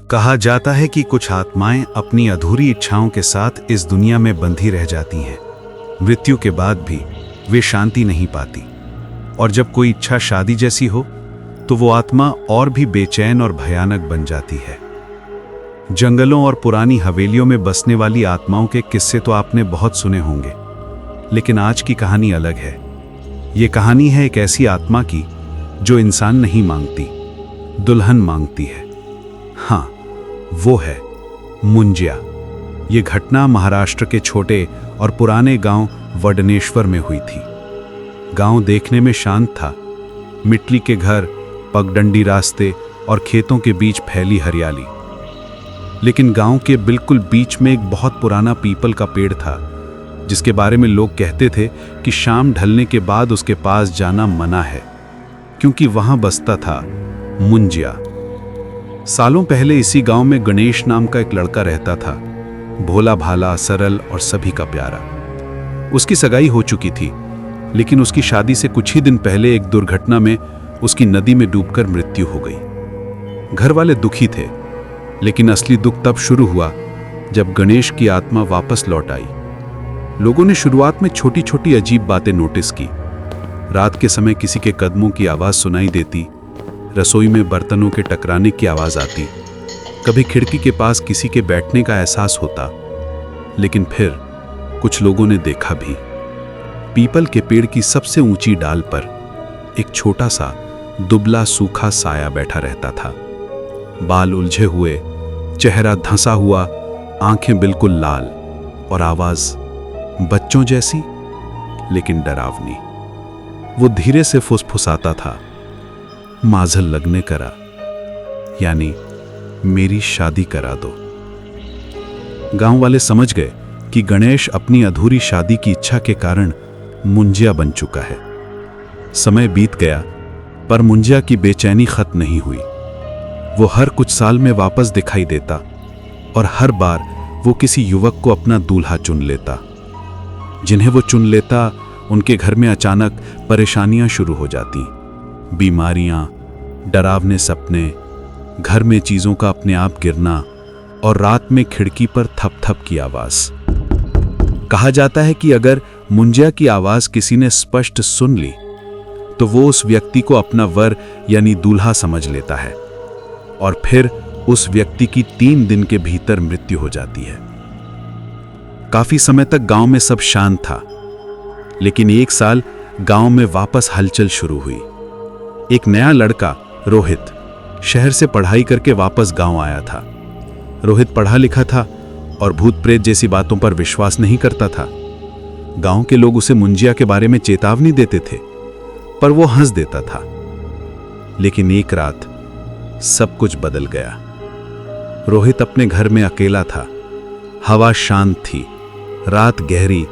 कहा जाता है कि कुछ आत्माएं अपनी अधूरी इच्छाओं के साथ इस दुनिया में बंधी रह जाती हैं। मृत्यु के बाद भी वे शांति नहीं पाती, और जब कोई इच्छा शादी जैसी हो तो वो आत्मा और भी बेचैन और भयानक बन जाती है। जंगलों और पुरानी हवेलियों में बसने वाली आत्माओं के किस्से तो आपने बहुत सुने होंगे, लेकिन आज की कहानी अलग है। ये कहानी है एक ऐसी आत्मा की जो इंसान नहीं मांगती, दुल्हन मांगती है। हाँ, वो है मुंजिया। ये घटना महाराष्ट्र के छोटे और पुराने गांव वडनेश्वर में हुई थी। गांव देखने में शांत था, मिट्टी के घर, पगडंडी रास्ते और खेतों के बीच फैली हरियाली। लेकिन गांव के बिल्कुल बीच में एक बहुत पुराना पीपल का पेड़ था, जिसके बारे में लोग कहते थे कि शाम ढलने के बाद उसके पास जाना मना है, क्योंकि वहां बसता था मुंजिया। सालों पहले इसी गांव में गणेश नाम का एक लड़का रहता था, भोला भाला, सरल और सभी का प्यारा। उसकी सगाई हो चुकी थी, लेकिन उसकी शादी से कुछ ही दिन पहले एक दुर्घटना में उसकी नदी में डूबकर मृत्यु हो गई। घर वाले दुखी थे, लेकिन असली दुख तब शुरू हुआ जब गणेश की आत्मा वापस लौट आई। लोगों ने शुरुआत में छोटी छोटी अजीब बातें नोटिस की। रात के समय किसी के कदमों की आवाज सुनाई देती, रसोई में बर्तनों के टकराने की आवाज आती, कभी खिड़की के पास किसी के बैठने का एहसास होता। लेकिन फिर कुछ लोगों ने देखा भी। पीपल के पेड़ की सबसे ऊंची डाल पर एक छोटा सा दुबला सूखा साया बैठा रहता था। बाल उलझे हुए, चेहरा धंसा हुआ, आंखें बिल्कुल लाल, और आवाज बच्चों जैसी लेकिन डरावनी। वो धीरे से फुसफुसाता था, माझल लगने करा, यानी मेरी शादी करा दो। गांव वाले समझ गए कि गणेश अपनी अधूरी शादी की इच्छा के कारण मुंजिया बन चुका है। समय बीत गया, पर मुंजिया की बेचैनी खत्म नहीं हुई। वो हर कुछ साल में वापस दिखाई देता, और हर बार वो किसी युवक को अपना दूल्हा चुन लेता। जिन्हें वो चुन लेता, उनके घर में अचानक परेशानियां शुरू हो जाती। बीमारियां, डरावने सपने, घर में चीजों का अपने आप गिरना, और रात में खिड़की पर थप थप की आवाज। कहा जाता है कि अगर मुंजिया की आवाज किसी ने स्पष्ट सुन ली तो वो उस व्यक्ति को अपना वर यानी दूल्हा समझ लेता है, और फिर उस व्यक्ति की 3 दिन के भीतर मृत्यु हो जाती है। काफी समय तक गांव में सब शांत था, लेकिन एक साल गांव में वापस हलचल शुरू हुई। एक नया लड़का रोहित शहर से पढ़ाई करके वापस गांव आया था। रोहित पढ़ा लिखा था और भूत प्रेत जैसी बातों पर विश्वास नहीं करता था। गांव के लोग उसे मुंजिया के बारे में चेतावनी देते थे, पर वो हंस देता था। लेकिन एक रात सब कुछ बदल गया। रोहित अपने घर में अकेला था। हवा शांत थी, रात गहरी।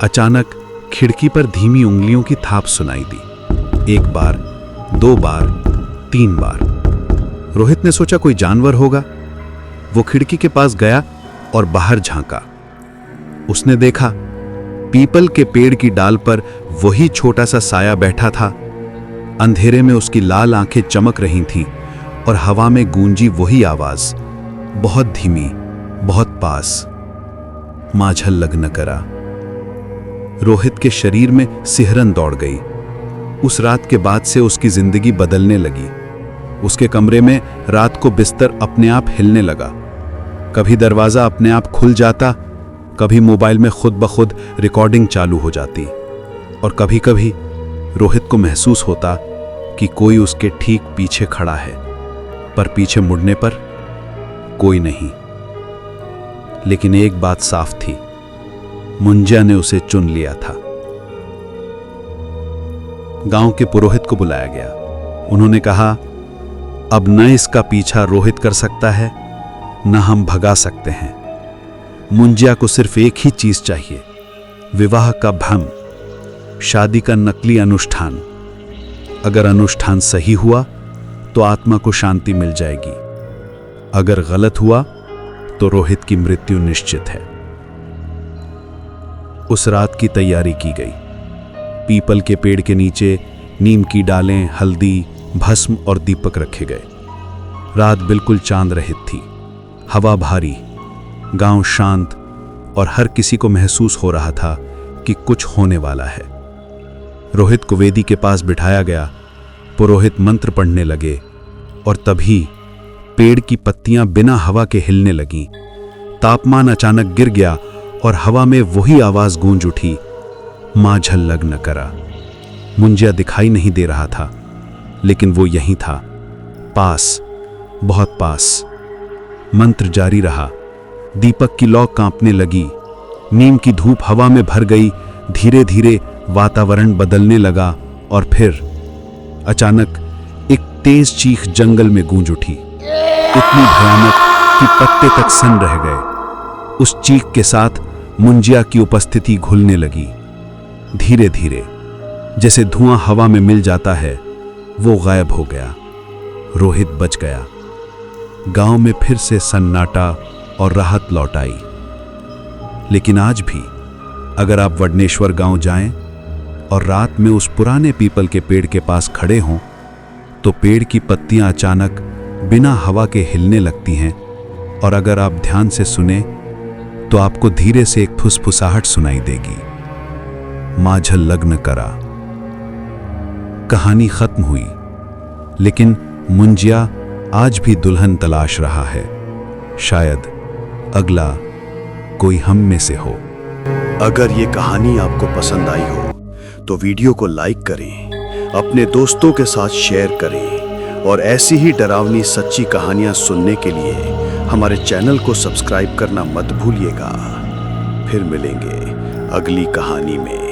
अचानक खिड़की पर धीमी उंगलियों की थाप सुनाई दी। 1 बार, 2 बार, 3 बार। रोहित ने सोचा कोई जानवर होगा। वो खिड़की के पास गया और बाहर झांका। उसने देखा पीपल के पेड़ की डाल पर वही छोटा सा साया बैठा था। अंधेरे में उसकी लाल आंखें चमक रही थीं, और हवा में गूंजी वही आवाज, बहुत धीमी, बहुत पास। माझल लग न करा। रोहित के शरीर में सिहरन दौड़ गई। उस रात के बाद से उसकी जिंदगी बदलने लगी। उसके कमरे में रात को बिस्तर अपने आप हिलने लगा। कभी दरवाजा अपने आप खुल जाता, कभी मोबाइल में खुद ब खुद रिकॉर्डिंग चालू हो जाती, और कभी कभी रोहित को महसूस होता कि कोई उसके ठीक पीछे खड़ा है, पर पीछे मुड़ने पर कोई नहीं। लेकिन एक बात साफ थी, मुंजिया ने उसे चुन लिया था। गांव के पुरोहित को बुलाया गया। उन्होंने कहा, अब न इसका पीछा रोहित कर सकता है, न हम भगा सकते हैं। मुंजिया को सिर्फ एक ही चीज चाहिए, विवाह का भ्रम, शादी का नकली अनुष्ठान। अगर अनुष्ठान सही हुआ तो आत्मा को शांति मिल जाएगी, अगर गलत हुआ तो रोहित की मृत्यु निश्चित है। उस रात की तैयारी की गई। पीपल के पेड़ के नीचे नीम की डालें, हल्दी, भस्म और दीपक रखे गए। रात बिल्कुल चांद रहित थी। हवा भारी, गांव शांत और हर किसी को महसूस हो रहा था कि कुछ होने वाला है। रोहित को वेदी के पास बिठाया गया। पुरोहित मंत्र पढ़ने लगे और तभी पेड़ की पत्तियां बिना हवा के हिलने लगीं। तापमान अचानक गिर गया और हवा में वही आवाज गूंज उठी, मां झल्लग न करा। मुंजिया दिखाई नहीं दे रहा था, लेकिन वो यहीं था, पास, बहुत पास। मंत्र जारी रहा। दीपक की लौ कांपने लगी। नीम की धूप हवा में भर गई। धीरे धीरे वातावरण बदलने लगा और फिर अचानक एक तेज चीख जंगल में गूंज उठी, इतनी भयानक कि पत्ते तक सन रह गए। उस चीख के साथ मुंजिया की उपस्थिति घुलने लगी। धीरे धीरे जैसे धुआं हवा में मिल जाता है, वो गायब हो गया। रोहित बच गया। गांव में फिर से सन्नाटा और राहत लौट आई। लेकिन आज भी अगर आप वडनेश्वर गांव जाएं और रात में उस पुराने पीपल के पेड़ के पास खड़े हों, तो पेड़ की पत्तियां अचानक बिना हवा के हिलने लगती हैं और अगर आप ध्यान से सुने तो आपको धीरे से एक फुसफुसाहट सुनाई देगी, मां झल्लग न करा। कहानी खत्म हुई, लेकिन मुंजिया आज भी दुल्हन तलाश रहा है। शायद अगला कोई हम में से हो। अगर ये कहानी आपको पसंद आई हो तो वीडियो को लाइक करें, अपने दोस्तों के साथ शेयर करें और ऐसी ही डरावनी सच्ची कहानियां सुनने के लिए हमारे चैनल को सब्सक्राइब करना मत भूलिएगा। फिर मिलेंगे अगली कहानी में।